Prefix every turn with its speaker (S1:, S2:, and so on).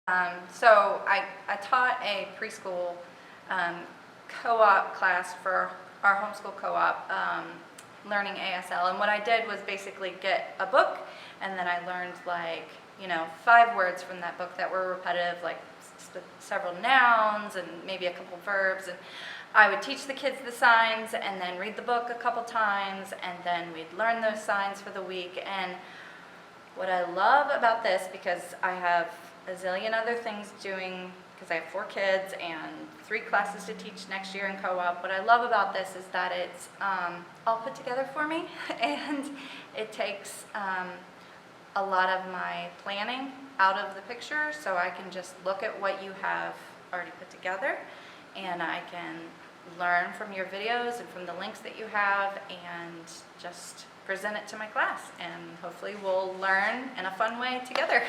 S1: So I taught a preschool co-op class for our homeschool co-op, learning ASL. And what I did was basically get a book, and then I learned 5 words from that book that were repetitive, like several nouns and maybe a couple verbs. And I would teach the kids the signs and then read the book a couple times, and then we'd learn those signs for the week. And what I love about this, because I have a zillion other things doing, because I have 4 kids and 3 classes to teach next year in co-op, what I love about this is that it's all put together for me, and it takes a lot of my planning out of the picture, so I can just look at what you have already put together, and I can learn from your videos and from the links that you have, and just present it to my class, and hopefully we'll learn in a fun way together.